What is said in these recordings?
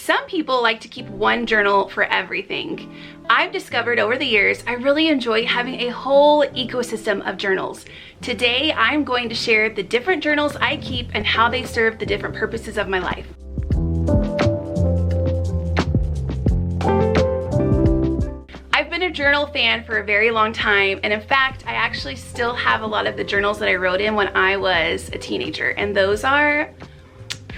Some people like to keep one journal for everything. I've discovered over the years I really enjoy having a whole ecosystem of journals. Today I'm going to share the different journals I keep and how they serve the different purposes of my life. I've been a journal fan for a very long time, and in fact I actually still have a lot of the journals that I wrote in when I was a teenager, and those are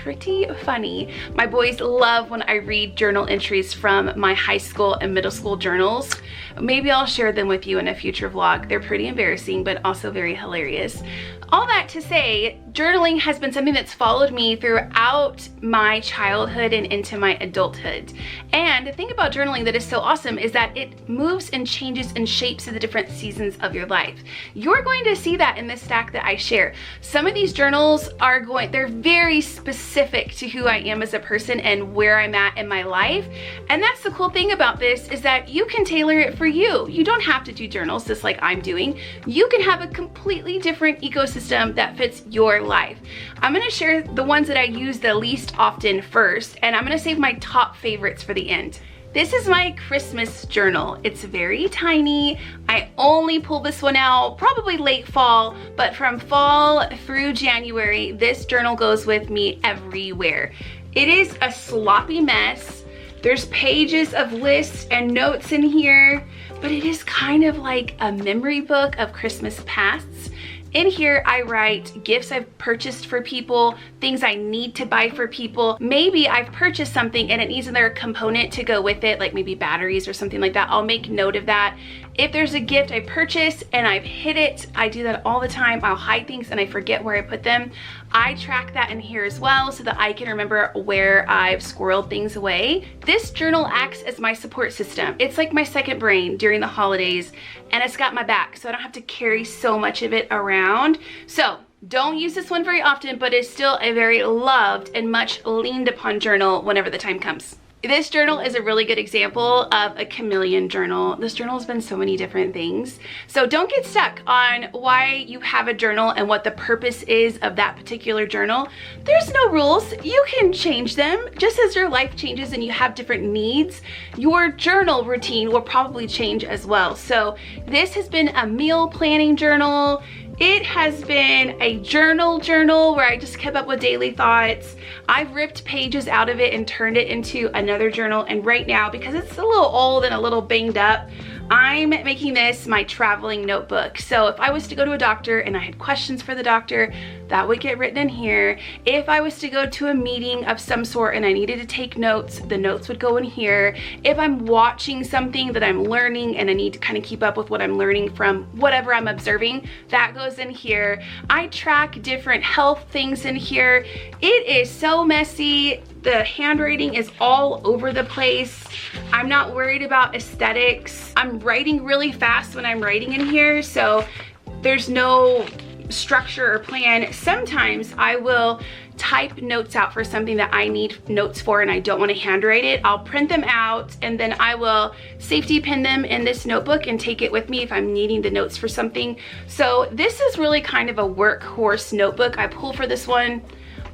pretty funny. My boys love when I read journal entries from my high school and middle school journals. Maybe I'll share them with you in a future vlog. They're pretty embarrassing, but also very hilarious. All that to say, journaling has been something that's followed me throughout my childhood and into my adulthood. And the thing about journaling that is so awesome is that it moves and changes and shapes the different seasons of your life. You're going to see that in this stack that I share. Some of these journals they're very specific to who I am as a person and where I'm at in my life. And that's the cool thing about this, is that you can tailor it for you. You don't have to do journals just like I'm doing. You can have a completely different ecosystem that fits your life. I'm gonna share the ones that I use the least often first, and I'm gonna save my top favorites for the end. This is my Christmas journal. It's very tiny. I only pull this one out probably late fall, but from fall through January, this journal goes with me everywhere. It is a sloppy mess. There's pages of lists and notes in here, but it is kind of like a memory book of Christmas pasts. In here, I write gifts I've purchased for people, things I need to buy for people. Maybe I've purchased something and it needs another component to go with it, like maybe batteries or something like that. I'll make note of that. If there's a gift I purchased and I've hid it, I do that all the time. I'll hide things and I forget where I put them. I track that in here as well so that I can remember where I've squirreled things away. This journal acts as my support system. It's like my second brain during the holidays, and it's got my back, so I don't have to carry so much of it around. So don't use this one very often, but it's still a very loved and much leaned upon journal whenever the time comes. This journal is a really good example of a chameleon journal. This journal has been so many different things. So don't get stuck on why you have a journal and what the purpose is of that particular journal. There's no rules. You can change them. Just as your life changes and you have different needs, your journal routine will probably change as well. So this has been a meal planning journal. It has been a journal where I just kept up with daily thoughts. I've ripped pages out of it and turned it into another journal, and right now, because it's a little old and a little banged up, I'm making this my traveling notebook. So if I was to go to a doctor and I had questions for the doctor, that would get written in here. If I was to go to a meeting of some sort and I needed to take notes, the notes would go in here. If I'm watching something that I'm learning and I need to kind of keep up with what I'm learning from whatever I'm observing, that goes in here. I track different health things in here. It is so messy. The handwriting is all over the place. I'm not worried about aesthetics. I'm writing really fast when I'm writing in here, so there's no structure or plan. Sometimes I will type notes out for something that I need notes for and I don't want to handwrite it. I'll print them out and then I will safety pin them in this notebook and take it with me if I'm needing the notes for something. So this is really kind of a workhorse notebook. I pull for this one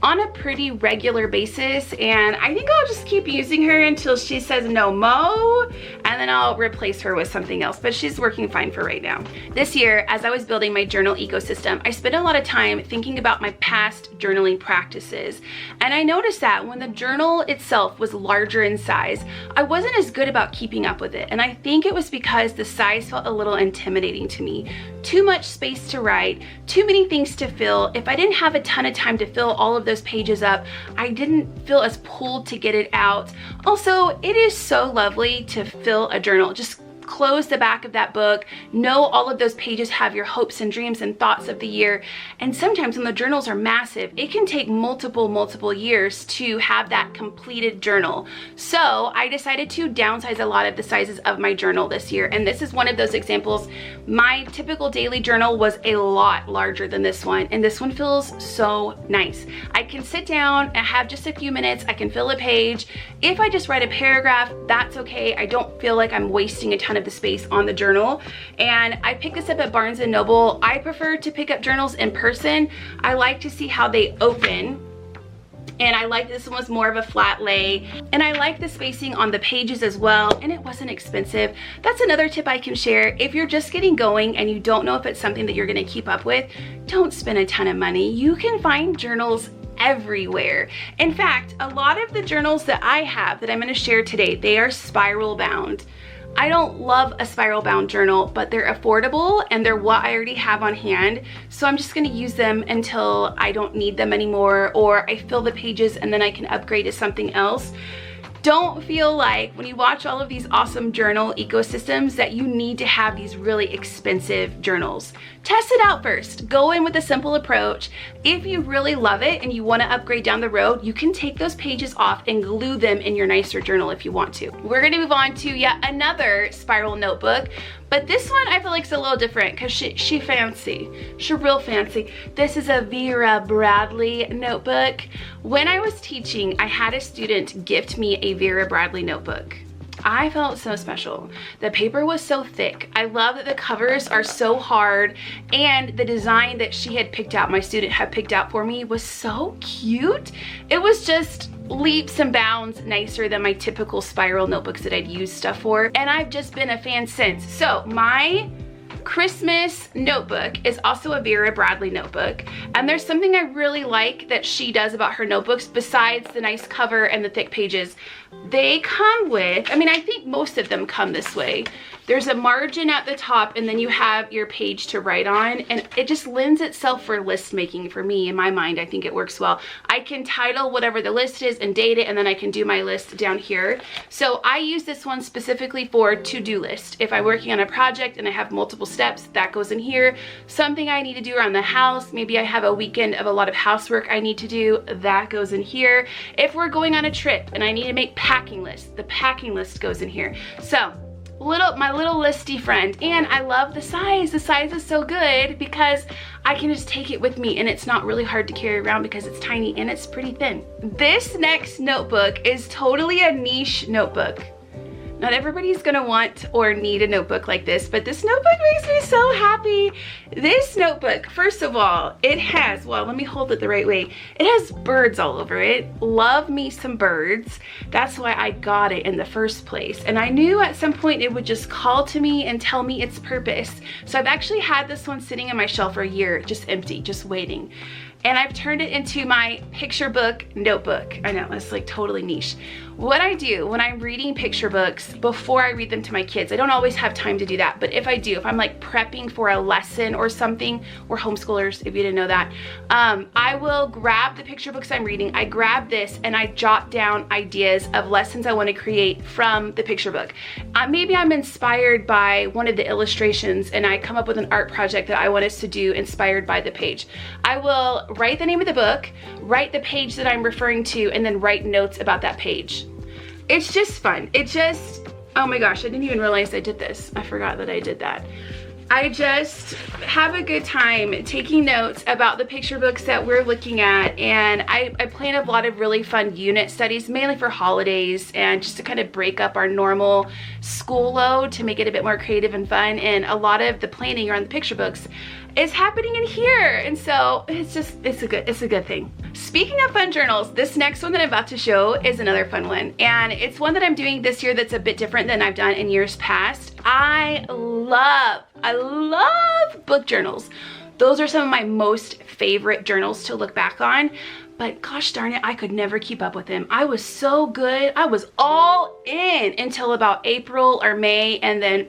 on a pretty regular basis, and I think I'll just keep using her until she says no mo, and then I'll replace her with something else, but she's working fine for right now. This year, as I was building my journal ecosystem, I spent a lot of time thinking about my past journaling practices, and I noticed that when the journal itself was larger in size, I wasn't as good about keeping up with it, and I think it was because the size felt a little intimidating to me. Too much space to write, too many things to fill. If I didn't have a ton of time to fill all of those pages up, I didn't feel as pulled to get it out. Also, it is so lovely to fill a journal. Just close the back of that book. Know all of those pages have your hopes and dreams and thoughts of the year. And sometimes when the journals are massive, it can take multiple years to have that completed journal. So I decided to downsize a lot of the sizes of my journal this year. And this is one of those examples. My typical daily journal was a lot larger than this one. And this one feels so nice. I can sit down and have just a few minutes. I can fill a page. If I just write a paragraph, that's okay. I don't feel like I'm wasting a ton of the space on the journal. And I picked this up at Barnes & Noble. I prefer to pick up journals in person. I like to see how they open. and I like this one was more of a flat lay, and I like the spacing on the pages as well, and it wasn't expensive. That's another tip I can share. If you're just getting going and you don't know if it's something that you're gonna keep up with, don't spend a ton of money. You can find journals everywhere. In fact, a lot of the journals that I have that I'm gonna share today, they are spiral bound. I don't love a spiral bound journal, but they're affordable and they're what I already have on hand. So I'm just gonna use them until I don't need them anymore, or I fill the pages and then I can upgrade to something else. Don't feel like when you watch all of these awesome journal ecosystems that you need to have these really expensive journals. Test it out first. Go in with a simple approach. If you really love it and you want to upgrade down the road, you can take those pages off and glue them in your nicer journal if you want to. We're going to move on to yet another spiral notebook, but this one I feel like is a little different because she fancy. She real fancy. This is a Vera Bradley notebook. When I was teaching, I had a student gift me a Vera Bradley notebook. I felt so special. The paper was so thick. I love that the covers are so hard, and the design that she had picked out, my student had picked out for me, was so cute. It was just leaps and bounds nicer than my typical spiral notebooks that I'd use stuff for, and I've just been a fan since. So my Christmas notebook is also a Vera Bradley notebook, and there's something I really like that she does about her notebooks besides the nice cover and the thick pages. They come with, I mean, I think most of them come this way. There's a margin at the top, and then you have your page to write on, and it just lends itself for list making for me. In my mind, I think it works well. I can title whatever the list is and date it, and then I can do my list down here. So I use this one specifically for to-do list. If I'm working on a project and I have multiple steps, that goes in here. Something I need to do around the house, maybe I have a weekend of a lot of housework I need to do, that goes in here. If we're going on a trip and I need to make packing lists, the packing list goes in here. So my little listy friend, and I love the size. The size is so good because I can just take it with me, and it's not really hard to carry around because it's tiny and it's pretty thin. This next notebook is totally a niche notebook. Not everybody's gonna want or need a notebook like this, but this notebook makes me so happy. This notebook, first of all, it has, well, let me hold it the right way. It has birds all over it. Love me some birds. That's why I got it in the first place. And I knew at some point it would just call to me and tell me its purpose. So I've actually had this one sitting on my shelf for a year, just empty, just waiting. And I've turned it into my picture book notebook. I know, that's like totally niche. What I do when I'm reading picture books before I read them to my kids, I don't always have time to do that, but if I do, if I'm like prepping for a lesson or something, we're homeschoolers if you didn't know that, I will grab the picture books I'm reading, I grab this and I jot down ideas of lessons I want to create from the picture book. Maybe I'm inspired by one of the illustrations and I come up with an art project that I want us to do inspired by the page. I will write the name of the book, write the page that I'm referring to, and then write notes about that page. It's just fun. It just, oh my gosh, I didn't even realize I did this. I forgot that I did that. I just have a good time taking notes about the picture books that we're looking at, and I plan a lot of really fun unit studies, mainly for holidays and just to kind of break up our normal school load to make it a bit more creative and fun, and a lot of the planning around the picture books is happening in here, and so it's a good thing. Speaking of fun journals, this next one that I'm about to show is another fun one, and it's one that I'm doing this year that's a bit different than I've done in years past. I love book journals. Those are some of my most favorite journals to look back on, but gosh darn it, I could never keep up with them. I was so good. I was all in until about April or May, and then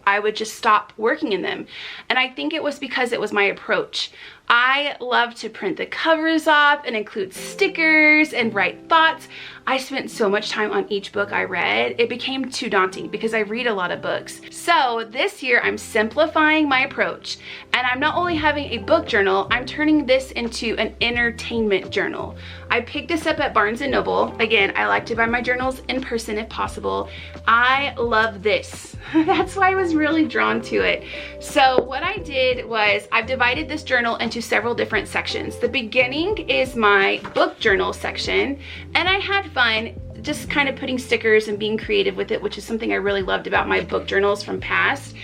I would just stop working in them. And I think it was because it was my approach. I love to print the covers off and include stickers and write thoughts. I spent so much time on each book I read, it became too daunting because I read a lot of books. So this year I'm simplifying my approach, and I'm not only having a book journal, I'm turning this into an entertainment journal. I picked this up at Barnes & Noble. Again, I like to buy my journals in person if possible. I love this. That's why I was really drawn to it. So what I did was I've divided this journal into several different sections. The beginning is my book journal section, and I had fun just kind of putting stickers and being creative with it, which is something I really loved about my book journals from past.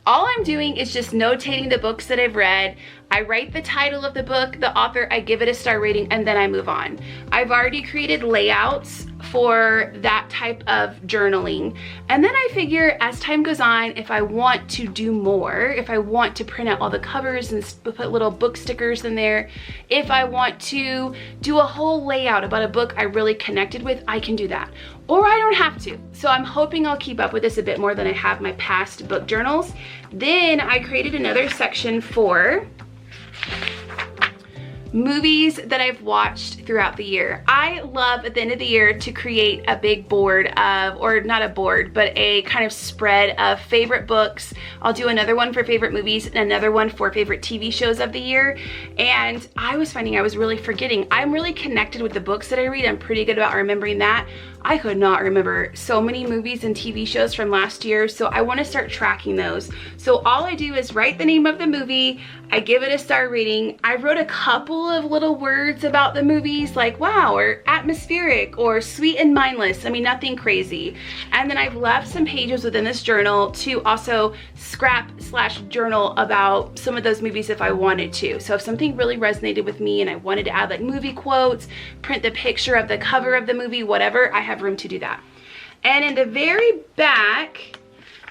all I'm doing is just notating the books that I've read. I write the title of the book, the author, I give it a star rating, and then I move on. I've already created layouts for that type of journaling. And then I figure as time goes on, if I want to do more, if I want to print out all the covers and put little book stickers in there, if I want to do a whole layout about a book I really connected with, I can do that. Or I don't have to. So I'm hoping I'll keep up with this a bit more than I have my past book journals. Then I created another section for movies that I've watched throughout the year. I love at the end of the year to create a big board of, or not a board, but a kind of spread of favorite books. I'll do another one for favorite movies and another one for favorite TV shows of the year. And I was finding I was really forgetting. I'm really connected with the books that I read. I'm pretty good about remembering that. I could not remember so many movies and TV shows from last year, so I want to start tracking those. So all I do is write the name of the movie, I give it a star rating. I wrote a couple of little words about the movies like wow, or atmospheric, or sweet and mindless. I mean, nothing crazy. And then I've left some pages within this journal to also scrap/journal about some of those movies if I wanted to. So if something really resonated with me and I wanted to add like movie quotes, print the picture of the cover of the movie, whatever, I have room to do that. And in the very back,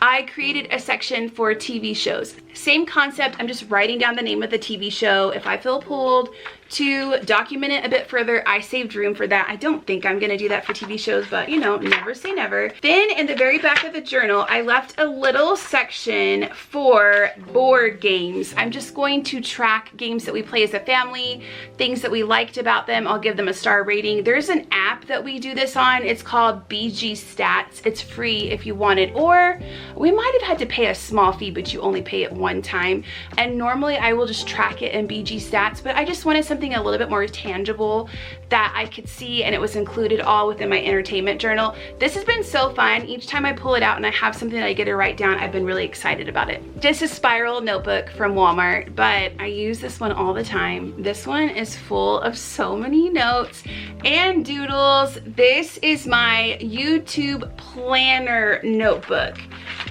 I created a section for TV shows. Same concept, I'm just writing down the name of the TV show. If I feel pulled to document it a bit further, I saved room for that. I don't think I'm gonna do that for TV shows, but you know, never say never. Then in the very back of the journal, I left a little section for board games. I'm just going to track games that we play as a family, things that we liked about them. I'll give them a star rating. There's an app that we do this on. It's called BG Stats. It's free if you want it, or we might have had to pay a small fee, but you only pay it one time. And normally I will just track it in BG Stats, but I just wanted something a little bit more tangible that I could see, and it was included all within my entertainment journal. This has been so fun. Each time I pull it out and I have something that I get to write down, I've been really excited about it. Just a spiral notebook from Walmart, but I use this one all the time. This one is full of so many notes and doodles. This is my YouTube planner notebook.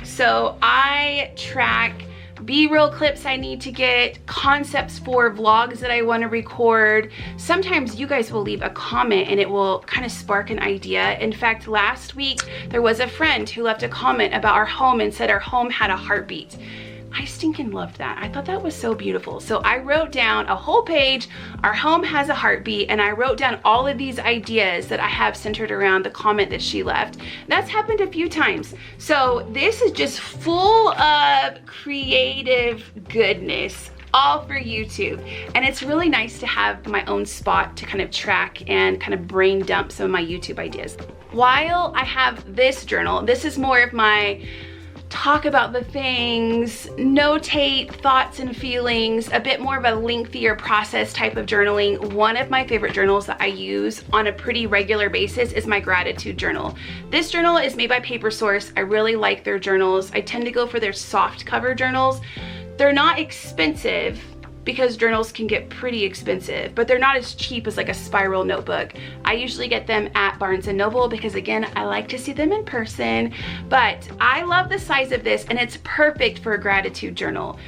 So I track B-roll clips I need to get, concepts for vlogs that I want to record. Sometimes you guys will leave a comment and it will kind of spark an idea. In fact, last week there was a friend who left a comment about our home and said our home had a heartbeat. I stinking loved that. I thought that was so beautiful. So I wrote down a whole page, our home has a heartbeat, and I wrote down all of these ideas that I have centered around the comment that she left. That's happened a few times. So this is just full of creative goodness, all for YouTube. And it's really nice to have my own spot to kind of track and kind of brain dump some of my YouTube ideas. While I have this journal, this is more of my talk about the things, notate thoughts and feelings, a bit more of a lengthier process type of journaling. One of my favorite journals that I use on a pretty regular basis is my gratitude journal. This journal is made by Paper Source. I really like their journals. I tend to go for their soft cover journals. They're not expensive, because journals can get pretty expensive, but they're not as cheap as like a spiral notebook. I usually get them at Barnes & Noble because again, I like to see them in person, but I love the size of this and it's perfect for a gratitude journal.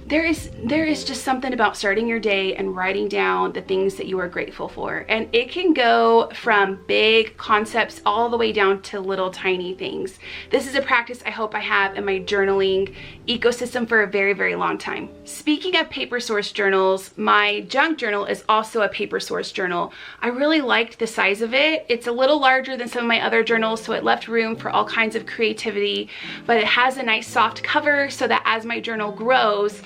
There is just something about starting your day and writing down the things that you are grateful for. And it can go from big concepts all the way down to little tiny things. This is a practice I hope I have in my journaling ecosystem for a very, very long time. Speaking of Paper Source journals, my junk journal is also a Paper Source journal. I really liked the size of it. It's a little larger than some of my other journals, so it left room for all kinds of creativity, but it has a nice soft cover so that as my journal grows,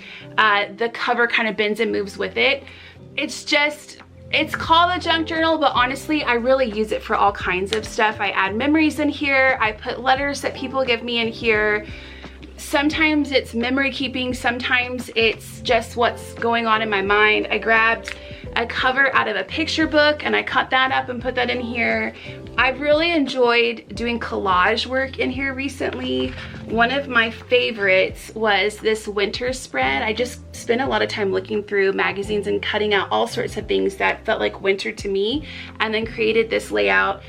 the cover kind of bends and moves with it. It's called a junk journal, but honestly, I really use it for all kinds of stuff. I add memories in here. I put letters that people give me in here. Sometimes it's memory keeping. Sometimes it's just what's going on in my mind. I grabbed a cover out of a picture book and I cut that up and put that in here. I've really enjoyed doing collage work in here recently. One of my favorites was this winter spread. I just spent a lot of time looking through magazines and cutting out all sorts of things that felt like winter to me, and then created this layout.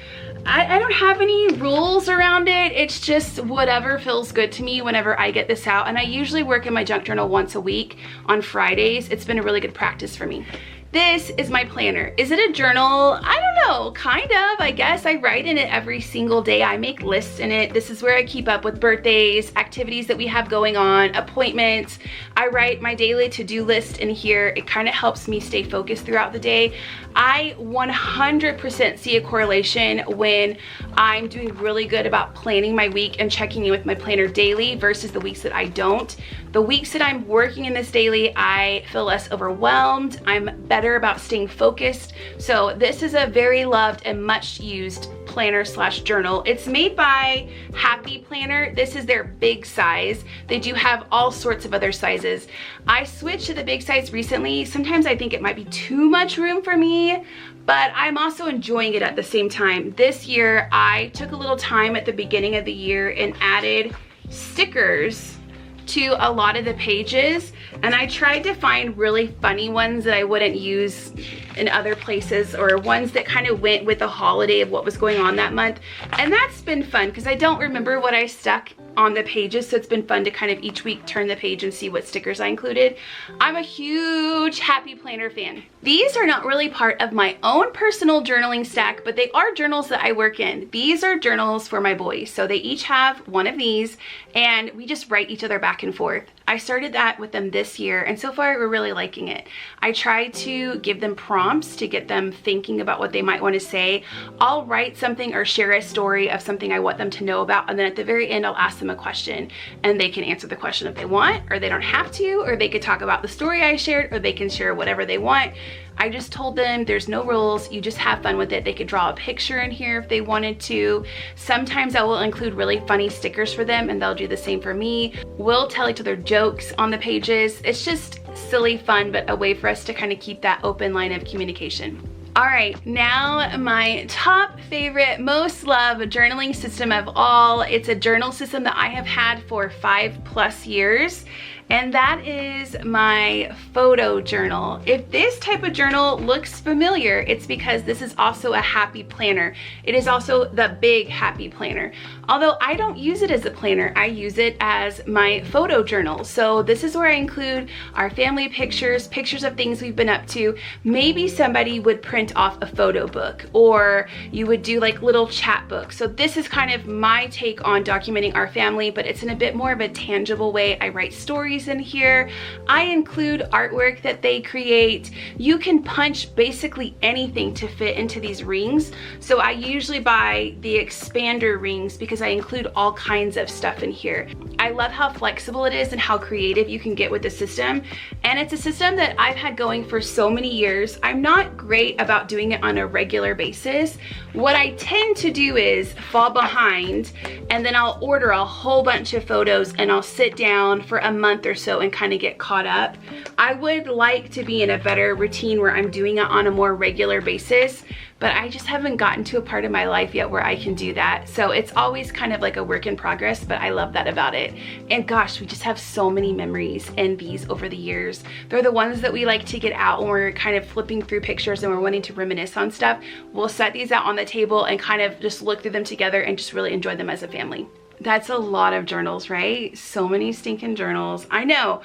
I don't have any rules around it. It's just whatever feels good to me whenever I get this out. And I usually work in my junk journal once a week on Fridays. It's been a really good practice for me. This is my planner. Is it a journal? I don't know, kind of, I guess. I write in it every single day. I make lists in it. This is where I keep up with birthdays, activities that we have going on, appointments. I write my daily to-do list in here. It kind of helps me stay focused throughout the day. I 100% see a correlation when I'm doing really good about planning my week and checking in with my planner daily versus the weeks that I don't. The weeks that I'm working in this daily, I feel less overwhelmed. I'm better about staying focused. So this is a very loved and much used planner slash journal. It's made by Happy Planner. This is their big size. They do have all sorts of other sizes. I switched to the big size recently. Sometimes I think it might be too much room for me, but I'm also enjoying it at the same time. This year, I took a little time at the beginning of the year and added stickers to a lot of the pages, and I tried to find really funny ones that I wouldn't use in other places, or ones that kind of went with the holiday of what was going on that month. And that's been fun because I don't remember what I stuck on the pages, so it's been fun to kind of each week turn the page and see what stickers I included. I'm a huge Happy Planner fan. These are not really part of my own personal journaling stack, but they are journals that I work in. These are journals for my boys, so they each have one of these, and we just write each other back and forth. I started that with them this year, and so far we're really liking it. I try to give them prompts to get them thinking about what they might want to say. I'll write something or share a story of something I want them to know about, and then at the very end I'll ask them a question, and they can answer the question if they want, or they don't have to, or they could talk about the story I shared, or they can share whatever they want. I just told them there's no rules, you just have fun with it. They could draw a picture in here if they wanted to. Sometimes I will include really funny stickers for them and they'll do the same for me. We'll tell each other jokes on the pages. It's just silly fun, but a way for us to kind of keep that open line of communication. All right, now my top favorite, most loved journaling system of all. It's a journal system that I have had for 5+ years, and that is my photo journal. If this type of journal looks familiar, it's because this is also a Happy Planner. It is also the big Happy Planner. Although I don't use it as a planner, I use it as my photo journal. So this is where I include our family pictures, pictures of things we've been up to. Maybe somebody would print off a photo book, or you would do like little chat books. So this is kind of my take on documenting our family, but it's in a bit more of a tangible way. I write stories in here. I include artwork that they create. You can punch basically anything to fit into these rings. So I usually buy the expander rings because I include all kinds of stuff in here. I love how flexible it is and how creative you can get with the system. And it's a system that I've had going for so many years. I'm not great about doing it on a regular basis. What I tend to do is fall behind, and then I'll order a whole bunch of photos and I'll sit down for a month or so and kind of get caught up. I would like to be in a better routine where I'm doing it on a more regular basis, but I just haven't gotten to a part of my life yet where I can do that. So it's always kind of like a work in progress, but I love that about it. And gosh, we just have so many memories in these over the years. They're the ones that we like to get out when we're kind of flipping through pictures and we're wanting to reminisce on stuff. We'll set these out on the table and kind of just look through them together and just really enjoy them as a family. That's a lot of journals, right? So many stinking journals. I know.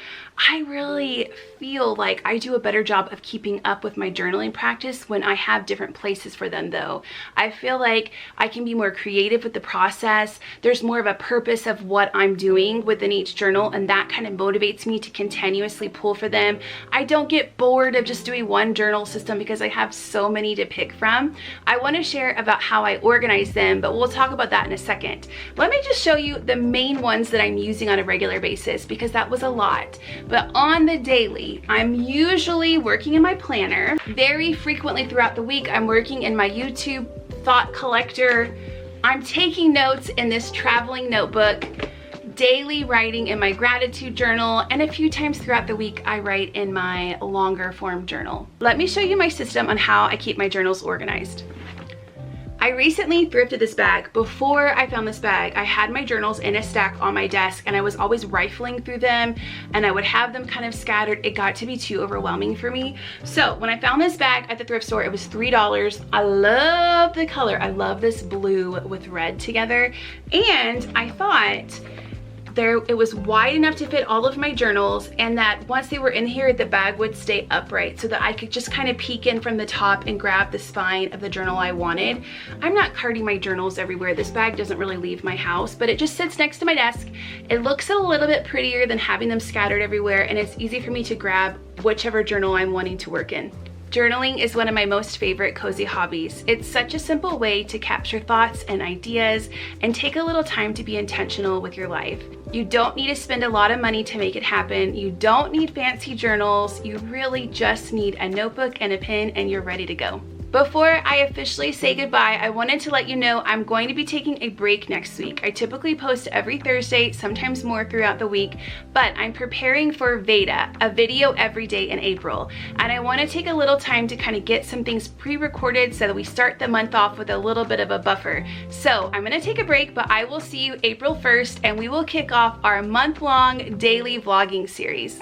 I really feel like I do a better job of keeping up with my journaling practice when I have different places for them though. I feel like I can be more creative with the process. There's more of a purpose of what I'm doing within each journal, and that kind of motivates me to continuously pull for them. I don't get bored of just doing one journal system because I have so many to pick from. I want to share about how I organize them, but we'll talk about that in a second. Let me just show you the main ones that I'm using on a regular basis because that was a lot. But on the daily, I'm usually working in my planner. Very frequently throughout the week, I'm working in my YouTube thought collector. I'm taking notes in this traveling notebook, daily writing in my gratitude journal, and a few times throughout the week, I write in my longer form journal. Let me show you my system on how I keep my journals organized. I recently thrifted this bag. Before I found this bag, I had my journals in a stack on my desk and I was always rifling through them and I would have them kind of scattered. It got to be too overwhelming for me. So when I found this bag at the thrift store, it was $3. I love the color. I love this blue with red together. And I thought it was wide enough to fit all of my journals, and that once they were in here, the bag would stay upright so that I could just kind of peek in from the top and grab the spine of the journal I wanted. I'm not carting my journals everywhere. This bag doesn't really leave my house, but it just sits next to my desk. It looks a little bit prettier than having them scattered everywhere, and it's easy for me to grab whichever journal I'm wanting to work in. Journaling is one of my most favorite cozy hobbies. It's such a simple way to capture thoughts and ideas and take a little time to be intentional with your life. You don't need to spend a lot of money to make it happen. You don't need fancy journals. You really just need a notebook and a pen and you're ready to go. Before I officially say goodbye, I wanted to let you know I'm going to be taking a break next week. I typically post every Thursday, sometimes more throughout the week, but I'm preparing for Veda, a video every day in April. And I want to take a little time to kind of get some things pre-recorded so that we start the month off with a little bit of a buffer. So I'm going to take a break, but I will see you April 1st and we will kick off our month-long daily vlogging series.